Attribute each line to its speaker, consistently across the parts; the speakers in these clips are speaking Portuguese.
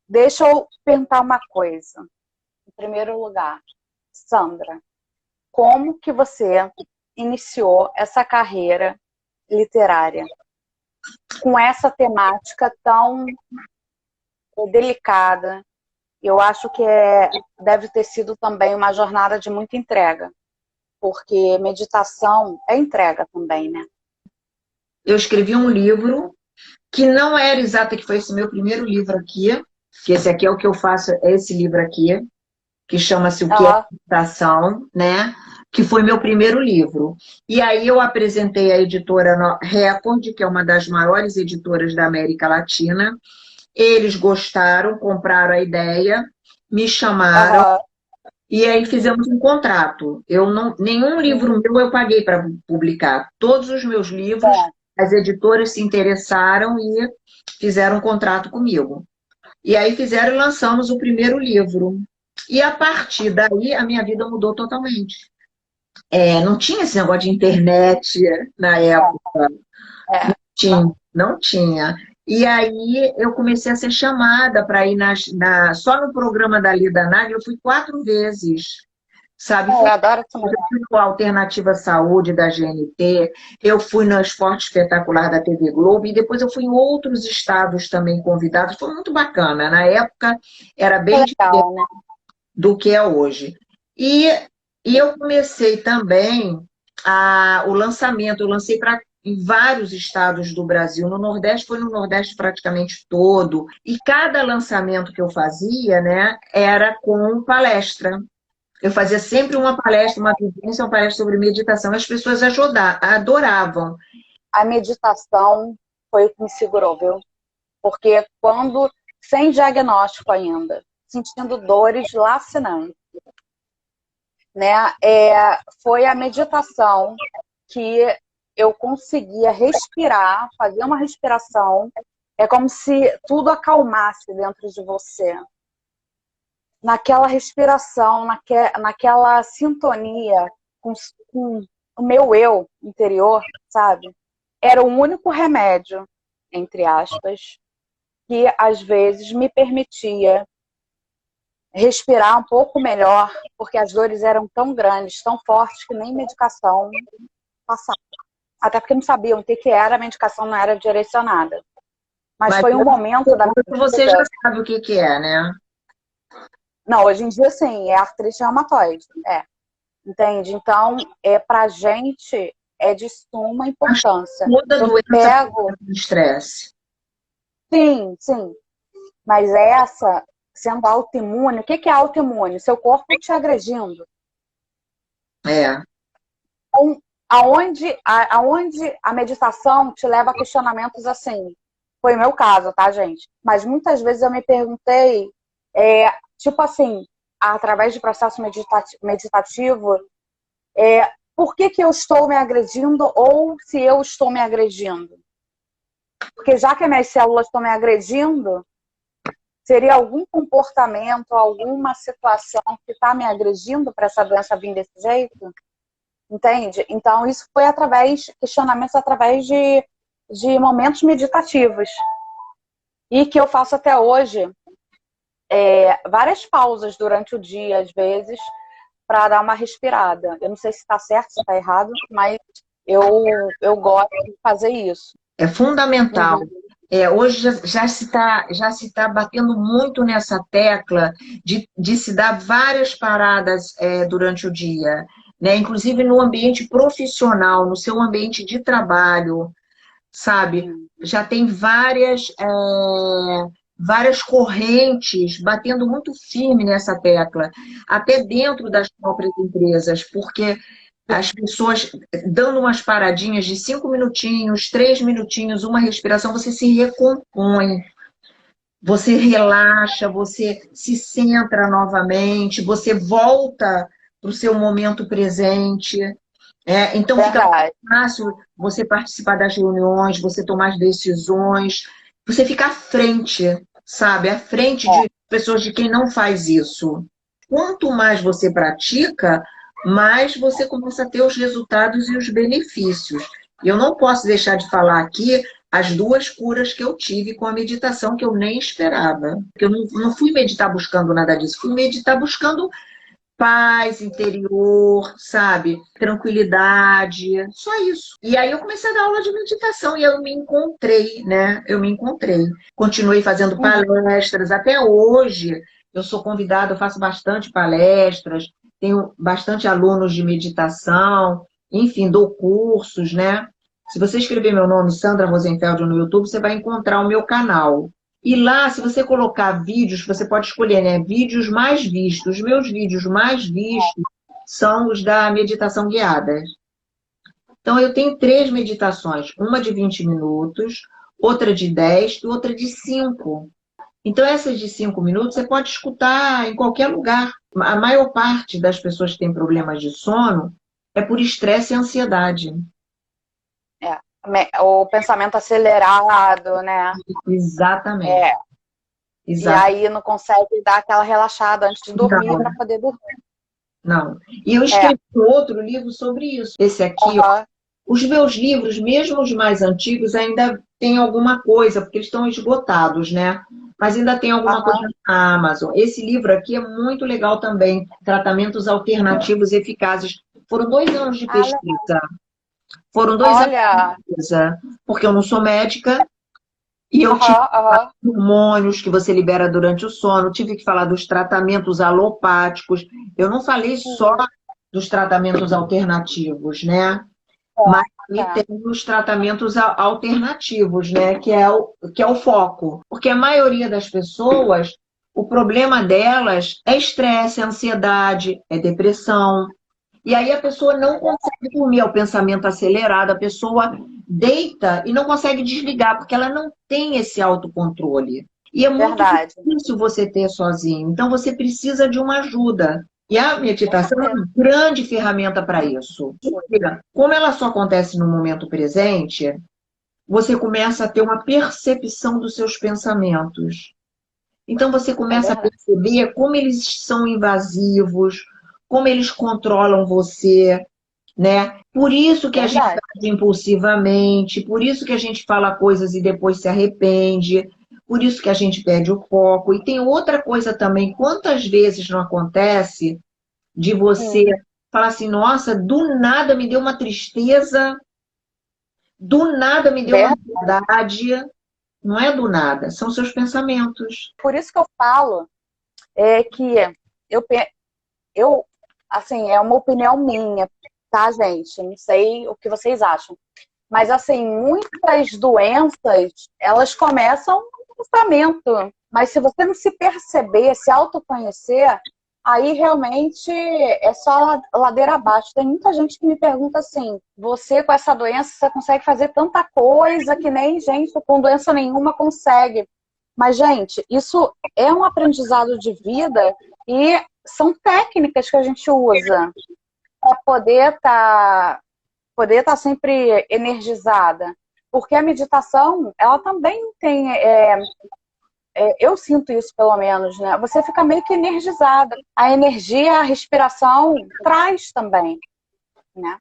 Speaker 1: Deixa eu perguntar uma coisa. Em primeiro lugar, Sandra, como que você iniciou essa carreira literária com essa temática tão delicada? Eu acho que deve ter sido também uma jornada de muita entrega, porque meditação é entrega também, né?
Speaker 2: Eu escrevi um livro que não era exato, que foi esse meu primeiro livro aqui, que esse aqui é o que eu faço, é esse livro aqui, que chama-se O que é
Speaker 1: Aham,
Speaker 2: Meditação, né? Que foi meu primeiro livro. E aí eu apresentei a editora Record, que é uma das maiores editoras da América Latina. Eles gostaram, compraram a ideia, me chamaram,
Speaker 1: aham,
Speaker 2: e aí fizemos um contrato. Eu não, nenhum livro meu eu paguei para publicar. Todos os meus livros,
Speaker 1: bom,
Speaker 2: as editoras se interessaram e fizeram um contrato comigo. E aí fizeram e lançamos o primeiro livro. E a partir daí a minha vida mudou totalmente. Não tinha esse negócio de internet na época.
Speaker 1: é,
Speaker 2: Tinha, não tinha. E aí eu comecei a ser chamada para ir só no programa da Lida Nagel, eu fui 4 vezes, sabe?
Speaker 1: eu adoro essa
Speaker 2: Eu
Speaker 1: mulher.
Speaker 2: fui no Alternativa Saúde da GNT, eu fui no Esporte Espetacular da TV Globo e depois eu fui em outros estados também convidados. Foi muito bacana. Na época era
Speaker 1: Que
Speaker 2: bem diferente
Speaker 1: legal, né?
Speaker 2: do que é hoje. E, e eu comecei também o lançamento, eu lancei para em vários estados do Brasil. No Nordeste, foi no Nordeste praticamente todo. E cada lançamento que eu fazia, né, era com palestra. Eu fazia sempre uma palestra, uma vivência, uma palestra sobre meditação. As pessoas adoravam.
Speaker 1: A meditação foi o que me segurou, viu? Porque quando, sem diagnóstico ainda, sentindo dores lacinantes, né? Foi a meditação que eu conseguia respirar, fazer uma respiração, é como se tudo acalmasse dentro de você. Naquela respiração, naquela sintonia com o meu eu interior, sabe? Era o único remédio, entre aspas, que às vezes me permitia respirar um pouco melhor, porque as dores eram tão grandes, tão fortes, que nem medicação passava. Até porque não sabiam o que que era, a medicação não era direcionada. Mas
Speaker 2: Mas
Speaker 1: foi um momento da minha
Speaker 2: você já
Speaker 1: vida.
Speaker 2: sabe o que que é, né?
Speaker 1: Não, hoje em dia, sim, é artrite reumatoide. Entende? Então, pra gente, é de suma
Speaker 2: Mas
Speaker 1: importância.
Speaker 2: toda
Speaker 1: Eu
Speaker 2: doença
Speaker 1: pego,
Speaker 2: tem estresse.
Speaker 1: sim, sim, mas essa, sendo autoimune, o que que é autoimune? Seu corpo te agredindo.
Speaker 2: É.
Speaker 1: Então, aonde a meditação te leva a questionamentos assim? Foi o meu caso, tá, gente? Mas muitas vezes eu me perguntei, tipo assim, através de processo meditativo, por que que eu estou me agredindo ou se eu estou me agredindo? Porque já que as minhas células estão me agredindo, seria algum comportamento, alguma situação que está me agredindo para essa doença vir desse jeito? Entende? Então, isso foi questionamentos através de momentos meditativos. E que eu faço até hoje, várias pausas durante o dia, às vezes, para dar uma respirada. Eu não sei se está certo, se está errado, mas eu gosto de fazer isso.
Speaker 2: É fundamental.
Speaker 1: Uhum.
Speaker 2: Hoje já se tá batendo muito nessa tecla de se dar várias paradas durante o dia, né? Inclusive no ambiente profissional, no seu ambiente de trabalho, sabe? Já tem várias correntes batendo muito firme nessa tecla, até dentro das próprias empresas, porque as pessoas dando umas paradinhas de 5 minutinhos, 3 minutinhos, uma respiração, você se recompõe, você relaxa, você se centra novamente, você volta para o seu momento presente. Então fica
Speaker 1: Verdade.
Speaker 2: fácil você participar das reuniões, você tomar as decisões, você fica à frente, sabe? À frente de pessoas de quem não faz isso. Quanto mais você pratica, mais você começa a ter os resultados e os benefícios. Eu não posso deixar de falar aqui as duas curas que eu tive com a meditação, que eu nem esperava. Porque eu não fui meditar buscando nada disso, fui meditar buscando paz interior, sabe? Tranquilidade, só isso. E aí eu comecei a dar aula de meditação e eu me encontrei, né? Eu me encontrei. Continuei fazendo
Speaker 1: Uhum.
Speaker 2: palestras, até hoje eu sou convidada, eu faço bastante palestras, tenho bastante alunos de meditação, enfim, dou cursos, né? Se você escrever meu nome, Sandra Rosenfeld, no YouTube, você vai encontrar o meu canal. E lá, se você colocar vídeos, você pode escolher, né? Vídeos mais vistos. Os meus vídeos mais vistos são os da meditação guiada. Então, eu tenho 3 meditações. Uma de 20 minutos, outra de 10 e outra de 5. Então, essas de 5 minutos você pode escutar em qualquer lugar. A maior parte das pessoas que têm problemas de sono é por estresse e ansiedade.
Speaker 1: O pensamento acelerado, né?
Speaker 2: Exatamente.
Speaker 1: É, e
Speaker 2: Exato.
Speaker 1: aí não consegue dar aquela relaxada antes de dormir para poder dormir.
Speaker 2: Não. E eu escrevi outro livro sobre isso. Esse aqui, ó.
Speaker 1: Uhum.
Speaker 2: Os meus livros, mesmo os mais antigos, ainda tem alguma coisa, porque eles estão esgotados, né? Mas ainda tem alguma coisa na Amazon. Esse livro aqui é muito legal também. Tratamentos alternativos eficazes. Foram 2 anos de pesquisa. Foram 2 anos
Speaker 1: Olha,
Speaker 2: de pesquisa. Porque eu não sou médica e eu tive que falar dos hormônios que você libera durante o sono, tive que falar dos tratamentos alopáticos. Eu não falei só dos tratamentos alternativos, né? Mas também tem os tratamentos alternativos, né? Que é o foco. Porque a maioria das pessoas, o problema delas é estresse, é ansiedade, é depressão. E aí a pessoa não consegue dormir, é o pensamento acelerado, a pessoa deita e não consegue desligar, porque ela não tem esse autocontrole. E é muito difícil você ter sozinho. Então você precisa de uma ajuda. E a meditação é uma grande ferramenta para isso. Como ela só acontece no momento presente, você começa a ter uma percepção dos seus pensamentos. Então você começa a perceber como eles são invasivos, como eles controlam você, né? Por isso que a gente age impulsivamente, por isso que a gente fala coisas e depois se arrepende, por isso que a gente perde o foco. E tem outra coisa também, quantas vezes não acontece de você falar assim, nossa, do nada me deu uma tristeza, do nada me deu uma ansiedade. Não é do nada, são seus pensamentos.
Speaker 1: Por isso que eu falo que eu, assim, é uma opinião minha, tá, gente? Não sei o que vocês acham. Mas, assim, muitas doenças, elas começam no pensamento. Mas se você não se perceber, se autoconhecer, aí realmente é só ladeira abaixo. Tem muita gente que me pergunta assim, você com essa doença, você consegue fazer tanta coisa que nem gente com doença nenhuma consegue. Mas, gente, isso é um aprendizado de vida e são técnicas que a gente usa para poder tá sempre energizada. Porque a meditação, ela também tem... eu sinto isso, pelo menos, né? Você fica meio que energizada. A energia, a respiração traz também, né?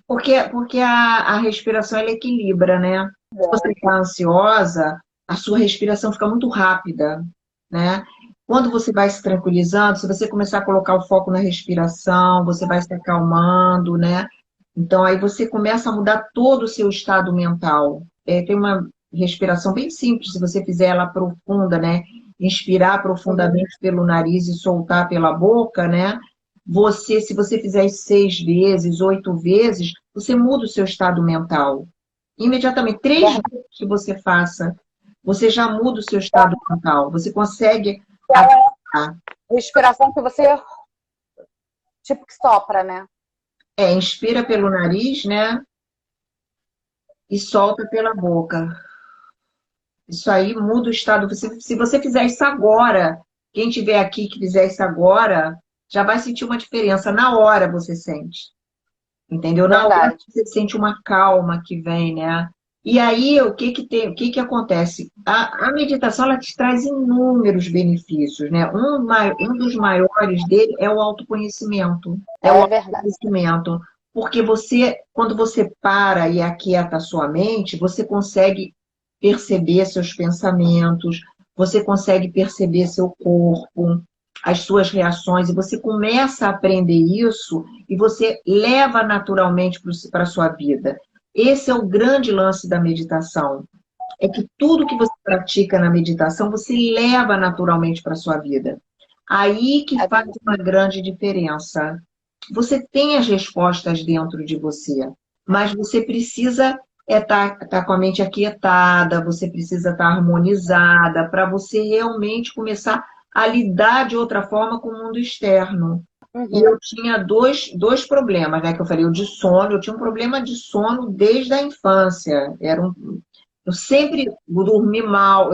Speaker 2: Porque a respiração, ela equilibra, né? Se você está ansiosa, a sua respiração fica muito rápida, né? Quando você vai se tranquilizando, se você começar a colocar o foco na respiração, você vai se acalmando, né? Então, aí você começa a mudar todo o seu estado mental. Tem uma respiração bem simples, se você fizer ela profunda, né? Inspirar profundamente pelo nariz e soltar pela boca, né? Se você fizer 6 vezes, 8 vezes, você muda o seu estado mental. Imediatamente, 3 vezes que você faça, você já muda o seu estado mental. Você consegue adaptar.
Speaker 1: Respiração que você tipo que sopra, né?
Speaker 2: Inspira pelo nariz, né? E solta pela boca. Isso aí muda o estado. Se você fizer isso agora, quem estiver aqui que fizer isso agora, já vai sentir uma diferença. Na hora você sente. Entendeu? Na hora você sente uma calma que vem, né? E aí, o que acontece? A meditação, ela te traz inúmeros benefícios, né? Um dos maiores dele é o autoconhecimento. É o autoconhecimento. Porque você, quando você para e aquieta a sua mente, você consegue perceber seus pensamentos, você consegue perceber seu corpo, as suas reações, e você começa a aprender isso e você leva naturalmente para a sua vida. Esse é o grande lance da meditação. É que tudo que você pratica na meditação, você leva naturalmente para a sua vida. Aí que faz uma grande diferença. Você tem as respostas dentro de você, mas você precisa tá com a mente aquietada, você precisa estar harmonizada para você realmente começar a lidar de outra forma com o mundo externo. E eu tinha dois problemas, né? Que eu falei, o de sono, eu tinha um problema de sono desde a infância. Eu sempre dormia mal,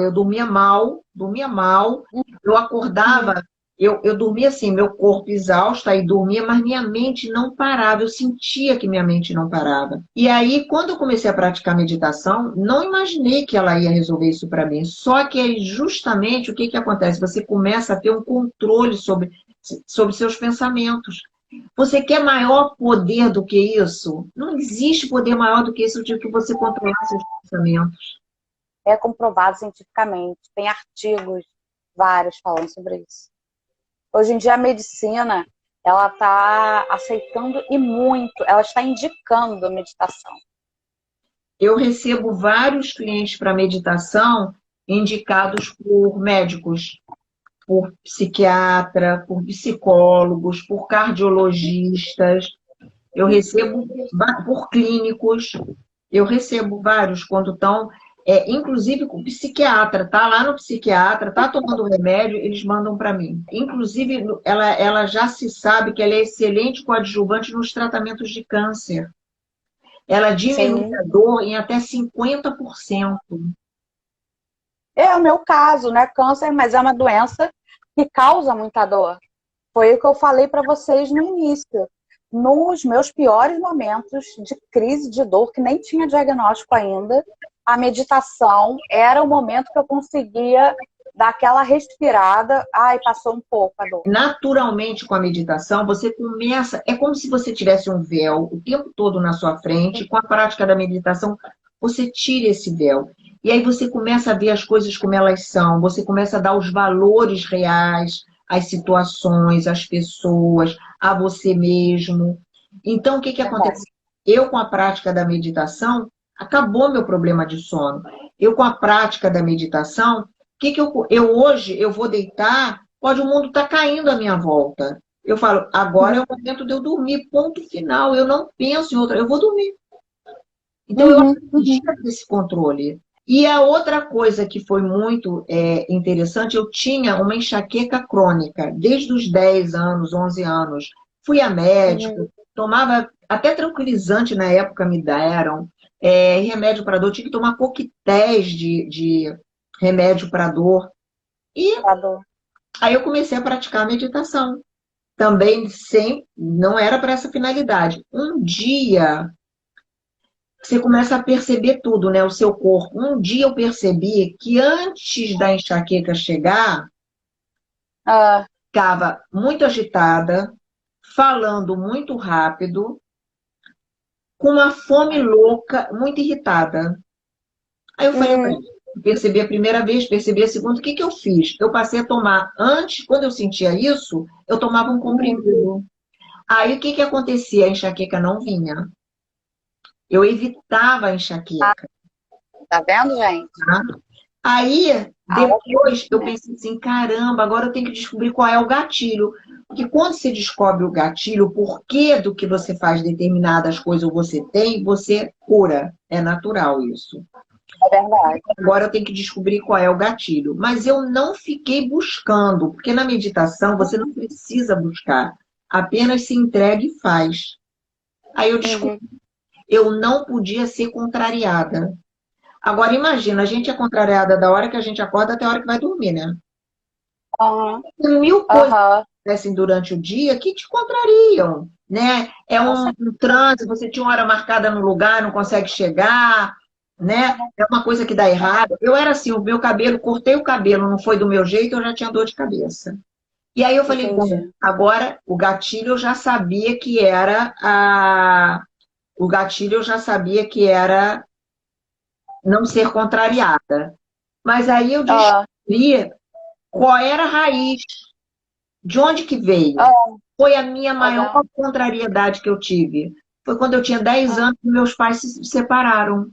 Speaker 2: eu acordava, eu dormia assim, meu corpo exausto, aí dormia, mas minha mente não parava, eu sentia que minha mente não parava. E aí, quando eu comecei a praticar meditação, não imaginei que ela ia resolver isso para mim, só que é justamente o que que acontece, você começa a ter um controle sobre seus pensamentos. Você quer maior poder do que isso? Não existe poder maior do que isso de que você controlar seus pensamentos.
Speaker 1: É comprovado cientificamente. Tem artigos vários falando sobre isso. Hoje em dia a medicina, ela está aceitando e muito, ela está indicando a meditação.
Speaker 2: Eu recebo vários clientes para meditação indicados por médicos, por psiquiatra, por psicólogos, por cardiologistas. Eu recebo por clínicos. Eu recebo vários quando estão, inclusive com o psiquiatra, tá lá no psiquiatra, tá tomando remédio, eles mandam para mim. Inclusive, ela já se sabe que ela é excelente coadjuvante nos tratamentos de câncer. Ela diminui a dor em até 50%.
Speaker 1: É o meu caso, não é câncer, mas é uma doença que causa muita dor. Foi o que eu falei para vocês no início. Nos meus piores momentos de crise de dor, que nem tinha diagnóstico ainda, a meditação era o momento que eu conseguia dar aquela respirada, ai, passou um pouco a dor.
Speaker 2: Naturalmente, com a meditação, você começa. É como se você tivesse um véu o tempo todo na sua frente. Com a prática da meditação, você tira esse véu. E aí você começa a ver as coisas como elas são, você começa a dar os valores reais às situações, às pessoas, a você mesmo. Então, o que que acontece? Eu, com a prática da meditação, acabou meu problema de sono. Eu, com a prática da meditação, o que que eu hoje eu vou deitar, pode o mundo estar caindo à minha volta. Eu falo, agora é o momento de eu dormir, ponto final. Eu não penso em outra, eu vou dormir. Então, eu aprendi esse controle. E a outra coisa que foi muito interessante, eu tinha uma enxaqueca crônica, desde os 10 anos, 11 anos. Fui a médico, tomava até tranquilizante na época me deram, remédio para dor, tinha que tomar coquetéis de remédio para dor. E aí eu comecei a praticar a meditação. Também não era para essa finalidade. Um dia você começa a perceber tudo, né? O seu corpo. Um dia eu percebi que antes da enxaqueca chegar, ficava muito agitada, falando muito rápido, com uma fome louca, muito irritada. Aí eu falei, percebi a primeira vez, percebi a segunda, o que que eu fiz? Eu passei a tomar, antes, quando eu sentia isso, eu tomava um comprimido. Aí o que que acontecia? A enxaqueca não vinha. Eu evitava a enxaqueca.
Speaker 1: Tá vendo, gente?
Speaker 2: Tá? Aí, depois, eu pensei assim, caramba, agora eu tenho que descobrir qual é o gatilho. Porque quando você descobre o gatilho, o porquê do que você faz determinadas coisas ou você tem, você cura. É natural isso.
Speaker 1: É verdade.
Speaker 2: Agora eu tenho que descobrir qual é o gatilho. Mas eu não fiquei buscando, porque na meditação você não precisa buscar. Apenas se entrega e faz. Aí eu descobri, eu não podia ser contrariada. Agora imagina, a gente é contrariada da hora que a gente acorda até a hora que vai dormir, né? Tem mil coisas que acontecem durante o dia que te contrariam, né? É um trânsito, você tinha uma hora marcada no lugar, não consegue chegar, né? É uma coisa que dá errado. Eu era assim, o meu cabelo, cortei o cabelo, não foi do meu jeito, eu já tinha dor de cabeça. E aí eu falei, bom,
Speaker 1: Entendi.
Speaker 2: agora o gatilho eu já sabia que era a... O gatilho eu já sabia que era não ser contrariada. Mas aí eu
Speaker 1: Ah,
Speaker 2: descobri qual era a raiz, de onde que veio.
Speaker 1: ah,
Speaker 2: Foi a minha
Speaker 1: tá
Speaker 2: maior
Speaker 1: vendo?
Speaker 2: contrariedade que eu tive. Foi quando eu tinha 10
Speaker 1: Ah,
Speaker 2: anos e meus pais se separaram.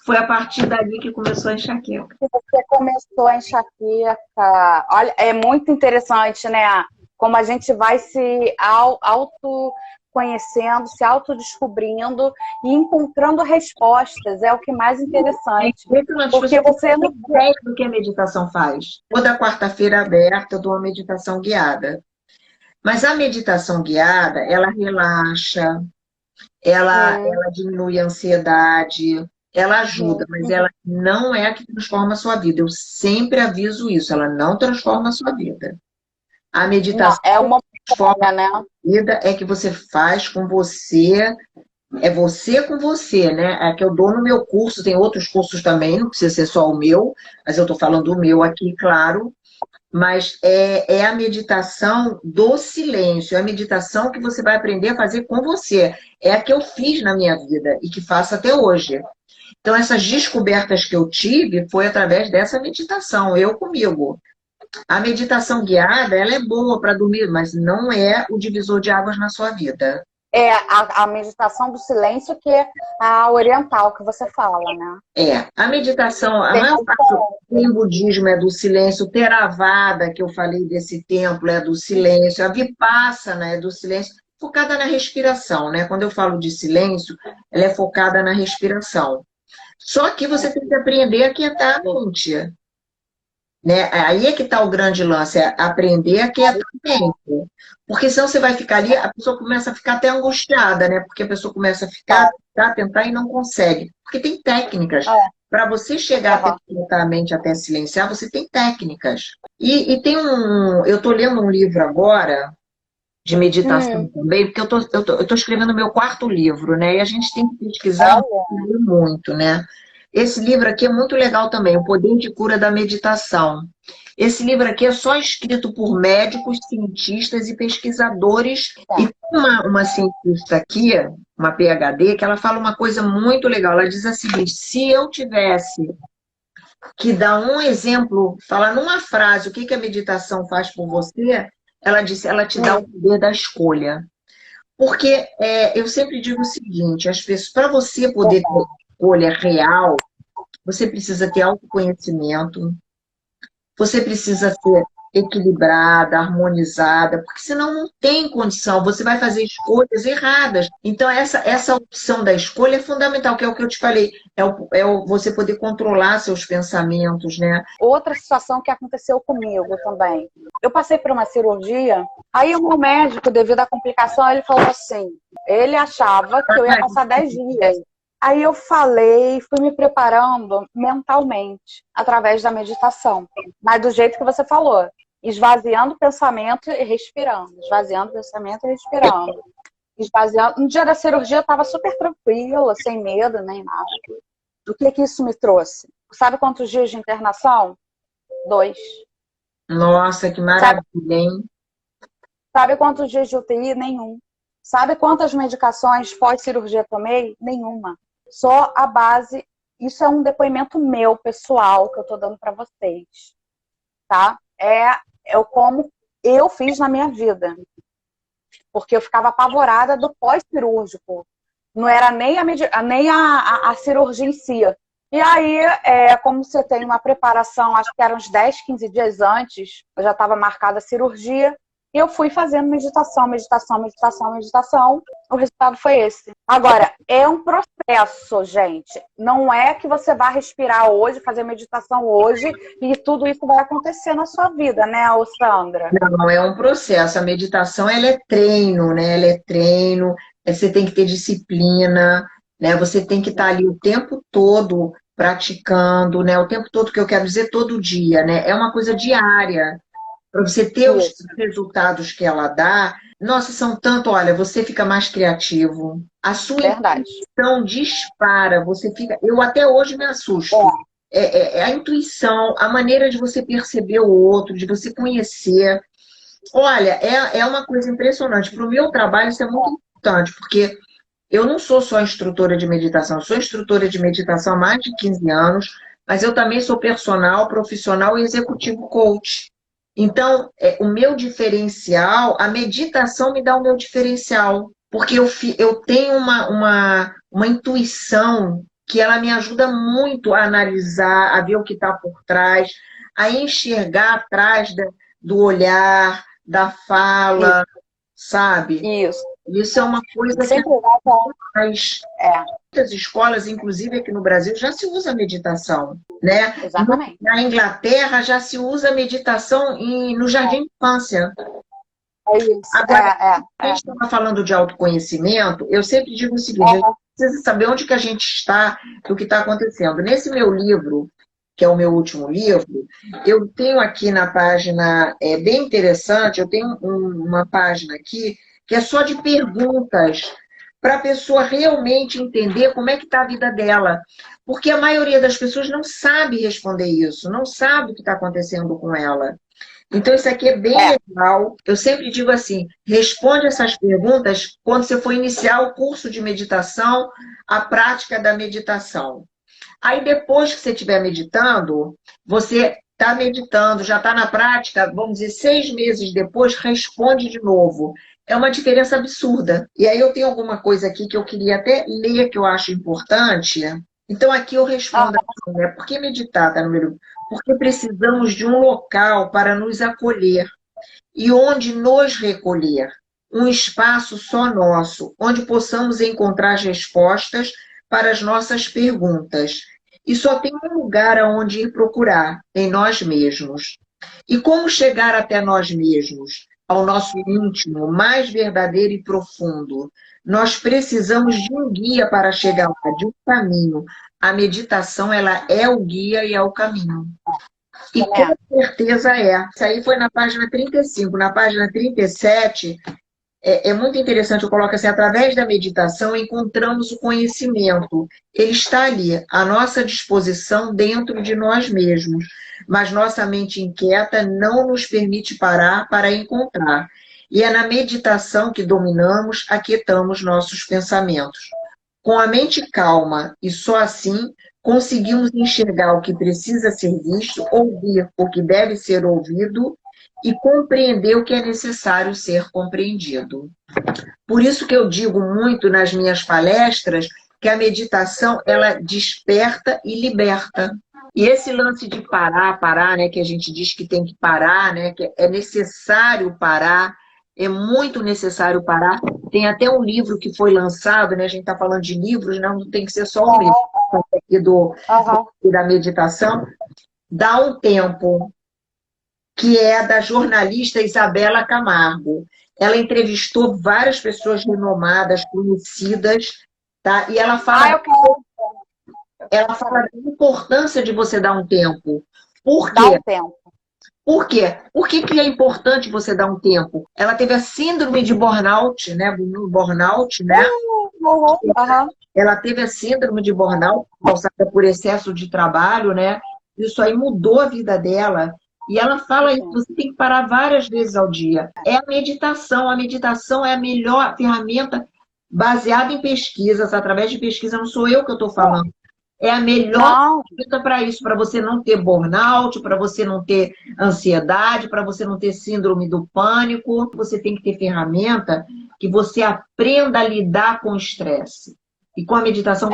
Speaker 2: Foi a partir dali que começou a enxaqueca.
Speaker 1: que você começou a enxaqueca. Olha, é muito interessante, né? Como a gente vai se autoconhecendo, se autodescobrindo e encontrando respostas. É o que mais
Speaker 2: É
Speaker 1: interessante.
Speaker 2: impressionante, as
Speaker 1: Porque
Speaker 2: pessoas
Speaker 1: você
Speaker 2: têm
Speaker 1: não.
Speaker 2: ideia do que a meditação faz. Toda quarta-feira aberta eu dou uma meditação guiada. Mas a meditação guiada, ela relaxa,
Speaker 1: Hum,
Speaker 2: ela diminui a ansiedade, ela ajuda,
Speaker 1: hum,
Speaker 2: mas ela não é a que transforma a sua vida. Eu sempre aviso isso, ela não transforma a sua vida. A
Speaker 1: não,
Speaker 2: meditação
Speaker 1: é uma
Speaker 2: que transforma
Speaker 1: montanha, né?
Speaker 2: a vida é que você faz com você, é você com você, né? É que eu dou no meu curso, tem outros cursos também, não precisa ser só o meu, mas eu estou falando do meu aqui, claro. Mas é a meditação do silêncio, é a meditação que você vai aprender a fazer com você. É a que eu fiz na minha vida e que faço até hoje. Então, essas descobertas que eu tive foi através dessa meditação, eu comigo. A meditação guiada, ela é boa para dormir, mas não é o divisor de águas na sua vida.
Speaker 1: É a meditação do silêncio, que é a oriental que você fala, né?
Speaker 2: É, a meditação, a
Speaker 1: Tem
Speaker 2: maior
Speaker 1: mais
Speaker 2: parte do budismo é do silêncio, o Theravada, que eu falei desse templo, é do silêncio, a Vipassana é do silêncio, focada na respiração, né? Quando eu falo de silêncio, ela é focada na respiração. Só que você tem que aprender a quietar a mente, né? Aí é que está o grande lance, é aprender a quietar a mente. Porque senão você vai ficar ali, a pessoa começa a ficar até angustiada, né? Porque a pessoa começa a ficar, tentar e não consegue. Porque tem técnicas.
Speaker 1: é,
Speaker 2: Para você chegar até
Speaker 1: aham.
Speaker 2: quietar a mente, até silenciar, você tem técnicas. E tem um. Eu estou lendo um livro agora de meditação
Speaker 1: Hum,
Speaker 2: também, porque eu tô escrevendo meu quarto livro, né? E a gente tem que pesquisar
Speaker 1: olha,
Speaker 2: muito, né? Esse livro aqui é muito legal também, O Poder de Cura da Meditação. Esse livro aqui é só escrito por médicos, cientistas e pesquisadores. E
Speaker 1: tá.
Speaker 2: tem uma cientista aqui, uma PhD, que ela fala uma coisa muito legal. Ela diz a seguinte: se eu tivesse que dar um exemplo, falar numa frase o que que a meditação faz por você, ela disse, ela te dá o
Speaker 1: Hum,
Speaker 2: poder da escolha. Porque eu sempre digo o seguinte, as pessoas, para você poder ter escolha real, você precisa ter autoconhecimento, você precisa ser equilibrada, harmonizada, porque senão não tem condição, você vai fazer escolhas erradas. Então, essa opção da escolha é fundamental, que é o que eu te falei, você poder controlar seus pensamentos, né?
Speaker 1: outra situação que aconteceu comigo também. Eu passei por uma cirurgia, aí o meu médico, devido à complicação, ele falou assim, ele achava que eu ia passar 10 dias. Aí eu falei, fui me preparando mentalmente, através da meditação. Mas do jeito que você falou, esvaziando o pensamento e respirando. Esvaziando o pensamento e respirando. Esvaziando. No dia da cirurgia eu estava super tranquila, sem medo, nem nada. O que que isso me trouxe? Sabe quantos dias de internação? 2.
Speaker 2: Nossa, que
Speaker 1: Sabe,
Speaker 2: maravilha, hein?
Speaker 1: sabe quantos dias de UTI? Nenhum. Sabe quantas medicações pós-cirurgia tomei? Nenhuma. Só a base. Isso é um depoimento meu, pessoal, que eu tô dando para vocês, tá? É o como eu fiz na minha vida. Porque eu ficava apavorada do pós-cirúrgico. Não era nem a cirurgia em si. E aí, como você tem uma preparação, acho que eram uns 10, 15 dias antes, eu já estava marcada a cirurgia, e eu fui fazendo meditação, meditação, meditação, meditação. O resultado foi esse. Agora, é um processo, gente. Não é que você vai respirar hoje, fazer meditação hoje, e tudo isso vai acontecer na sua vida, né, Sandra?
Speaker 2: Não, é um processo. A meditação, ela é treino, né? Ela é treino, você tem que ter disciplina, né? Você tem que estar ali o tempo todo praticando, né? O tempo todo, que eu quero dizer, todo dia, né? É uma coisa diária. Para você ter os
Speaker 1: Isso,
Speaker 2: resultados que ela dá, nossa, são tanto, olha, você fica mais criativo, a sua
Speaker 1: verdade.
Speaker 2: intuição dispara, você fica. Eu até hoje me assusto.
Speaker 1: É,
Speaker 2: É a intuição, a maneira de você perceber o outro, de você conhecer. Olha, é uma coisa impressionante. Para o meu trabalho, isso é muito importante, porque eu não sou só instrutora de meditação, eu sou instrutora de meditação há mais de 15 anos, mas eu também sou personal, profissional e executivo coach. Então, o meu diferencial, a meditação me dá o meu diferencial, porque eu tenho uma intuição que ela me ajuda muito a analisar, a ver o que está por trás, a enxergar atrás do olhar, da fala, sabe?
Speaker 1: Isso.
Speaker 2: Isso é uma coisa que
Speaker 1: Sempre vai falar.
Speaker 2: faz.
Speaker 1: É,
Speaker 2: Muitas escolas, inclusive aqui no Brasil, já se usa meditação, né?
Speaker 1: exatamente.
Speaker 2: Na Inglaterra já se usa meditação no jardim de infância.
Speaker 1: É isso.
Speaker 2: Agora, a gente estava falando de autoconhecimento, eu sempre digo o seguinte, a gente precisa saber onde que a gente está e o que está acontecendo. Nesse meu livro, que é o meu último livro, eu tenho aqui na página, bem interessante, eu tenho uma página aqui que é só de perguntas, para a pessoa realmente entender como é que está a vida dela. Porque a maioria das pessoas não sabe responder isso, não sabe o que está acontecendo com ela. Então, isso aqui é bem legal. Eu sempre digo assim: responde essas perguntas quando você for iniciar o curso de meditação, a prática da meditação. Aí, depois que você estiver meditando, você está meditando, já está na prática, vamos dizer, 6 meses depois, responde de novo. É uma diferença absurda. E aí, eu tenho alguma coisa aqui que eu queria até ler, que eu acho importante. Então, aqui eu respondo assim, né? Por que meditar, tá, número? Porque precisamos de um local para nos acolher e onde nos recolher. Um espaço só nosso, onde possamos encontrar as respostas para as nossas perguntas. E só tem um lugar aonde ir procurar, em nós mesmos. E como chegar até nós mesmos, ao nosso íntimo, mais verdadeiro e profundo? Nós precisamos de um guia para chegar lá, de um caminho. A meditação, ela é o guia e é o caminho. E com certeza é. Isso aí foi na página 35. Na página 37, é muito interessante, eu coloco assim, através da meditação encontramos o conhecimento. Ele está ali, à nossa disposição dentro de nós mesmos. Mas nossa mente inquieta não nos permite parar para encontrar. E é na meditação que dominamos, aquietamos nossos pensamentos. Com a mente calma e só assim conseguimos enxergar o que precisa ser visto, ouvir o que deve ser ouvido e compreender o que é necessário ser compreendido. Por isso que eu digo muito nas minhas palestras que a meditação, ela desperta e liberta. E esse lance de parar, né, que a gente diz que tem que parar, né, que é necessário parar, é muito necessário parar. Tem até um livro que foi lançado, né, a gente está falando de livros, não tem que ser só um livro aqui da meditação. Dá um tempo, que é da jornalista Isabela Camargo. Ela entrevistou várias pessoas renomadas, conhecidas, tá? E ela fala da importância de você dar um tempo. Por quê? Por quê? Por que é importante você dar um tempo? Ela teve a síndrome de burnout, né? Burnout, né? Ela teve a síndrome de burnout causada por excesso de trabalho, né? Isso aí mudou a vida dela. E ela fala que você tem que parar várias vezes ao dia. É a meditação. A meditação é a melhor ferramenta baseada em pesquisas, através de pesquisa, não sou eu que eu estou falando. É a melhor ferramenta para isso, para você não ter burnout, para você não ter ansiedade, para você não ter síndrome do pânico. Você tem que ter ferramenta que você aprenda a lidar com o estresse. E com a meditação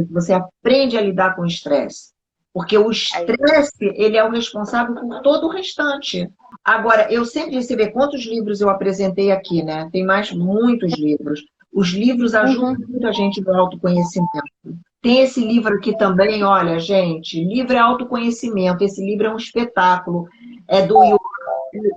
Speaker 2: você aprende a lidar com o estresse. Porque o estresse, ele é o responsável por todo o restante. Agora, eu sempre disse, ver quantos livros eu apresentei aqui, né? Tem muitos livros. Os livros ajudam muito a gente no autoconhecimento. Tem esse livro aqui também, olha, gente, livro é autoconhecimento. Esse livro é um espetáculo. É do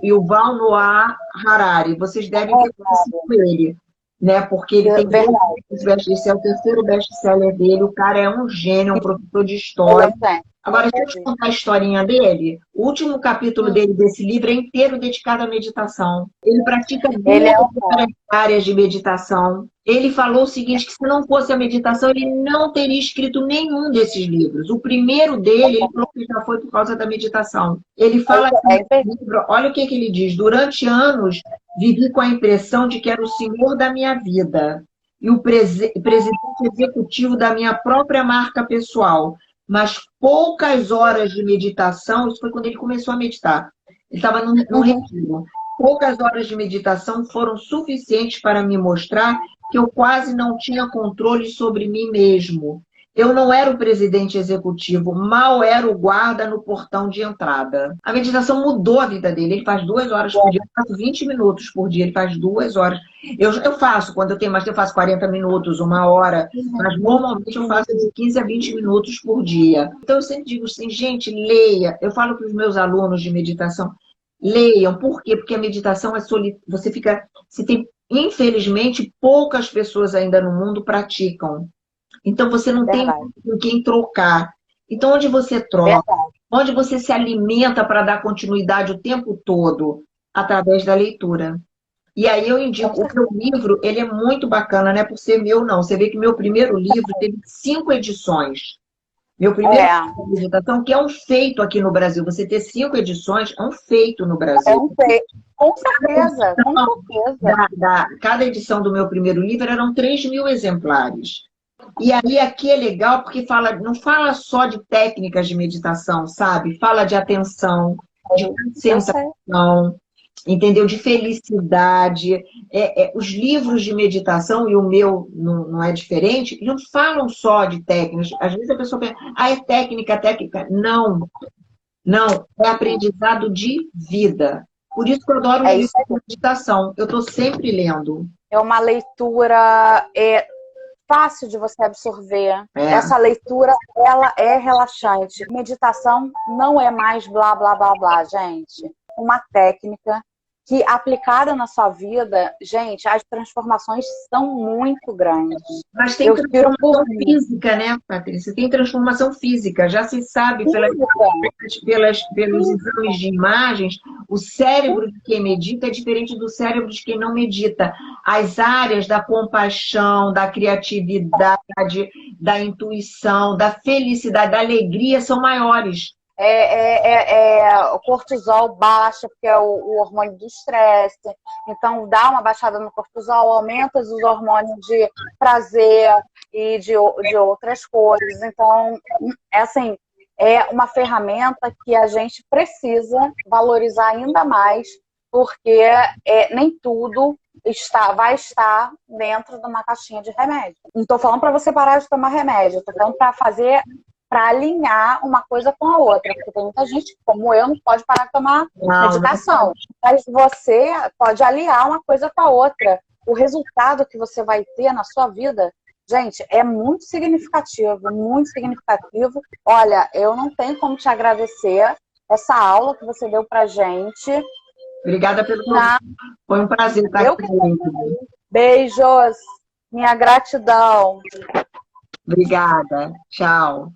Speaker 2: Yuval Noah Harari. Vocês devem ter conhecido ele. né? Porque ele tem
Speaker 1: Verdade.
Speaker 2: esse é o terceiro best-seller dele, o cara é um gênio, é um professor de
Speaker 1: Ele é
Speaker 2: história.
Speaker 1: um gênio.
Speaker 2: Agora, deixa eu te contar a historinha dele. O último capítulo dele desse livro é inteiro dedicado à meditação. Ele pratica
Speaker 1: Ele
Speaker 2: 2
Speaker 1: é um
Speaker 2: horas diárias de meditação. Ele falou o seguinte, que se não fosse a meditação, ele não teria escrito nenhum desses livros. O primeiro dele, ele falou que já foi por causa da meditação. Ele fala
Speaker 1: é
Speaker 2: nesse livro, olha o que ele diz, durante anos vivi com a impressão de que era o senhor da minha vida e o presidente executivo da minha própria marca pessoal. Mas poucas horas de meditação, isso foi quando ele começou a meditar. Ele estava num retiro. Poucas horas de meditação foram suficientes para me mostrar que eu quase não tinha controle sobre mim mesmo. Eu não era o presidente executivo, mal era o guarda no portão de entrada. A meditação mudou a vida dele. Ele faz 2 horas por dia, eu faço 20 minutos por dia, ele faz 2 horas. Eu faço, quando eu tenho mais, eu faço 40 minutos, 1 hora, mas normalmente eu faço de 15 a 20 minutos por dia. Então eu sempre digo assim, gente, leia. Eu falo para os meus alunos de meditação, leiam. Por quê? Porque a meditação é solitária. Você tem, infelizmente, poucas pessoas ainda no mundo praticam. Então, você não tem com quem trocar. Então, onde você troca? Onde você se alimenta para dar continuidade o tempo todo? Através da leitura. E aí eu indico, o meu livro, ele é muito bacana, não é por ser meu, não. Você vê que meu primeiro livro teve 5 edições. Meu primeiro livro de meditação, que é um feito aqui no Brasil. Você ter 5 edições é um feito no Brasil.
Speaker 1: É um feito. Com certeza, com certeza.
Speaker 2: Cada edição do meu primeiro livro eram 3.000 exemplares. E aí aqui é legal porque não fala só de técnicas de meditação, sabe? Fala de atenção, de concentração, entendeu? De felicidade. Os livros de meditação, e o meu não é diferente, não falam só de técnicas. Às vezes a pessoa pensa, é técnica, técnica. Não, não. É aprendizado de vida. Por isso que eu adoro livros de meditação. Eu estou sempre lendo.
Speaker 1: É uma leitura fácil de você absorver. Essa leitura, ela é relaxante. Meditação não é mais blá, blá, blá, blá, gente. Uma técnica que, aplicada na sua vida, gente, as transformações são muito grandes.
Speaker 2: Mas tem transformação física, né, Patrícia? Tem transformação física. Já se sabe pelos exames de imagens, o cérebro de quem medita é diferente do cérebro de quem não medita. As áreas da compaixão, da criatividade, da intuição, da felicidade, da alegria são maiores.
Speaker 1: O cortisol baixa, porque é o hormônio do estresse. Então, dá uma baixada no cortisol, aumenta os hormônios de prazer e de outras coisas. Então, é uma ferramenta que a gente precisa valorizar ainda mais, porque nem tudo vai estar dentro de uma caixinha de remédio. Não estou falando para você parar de tomar remédio, estou falando para alinhar uma coisa com a outra, porque tem muita gente, como eu, não pode parar de tomar medicação. Mas você pode aliar uma coisa com a outra. O resultado que você vai ter na sua vida, gente, é muito significativo, muito significativo. Olha, eu não tenho como te agradecer essa aula que você deu pra gente.
Speaker 2: Obrigada pelo convite. Foi um prazer estar aqui.
Speaker 1: Beijos, minha gratidão.
Speaker 2: Obrigada. Tchau.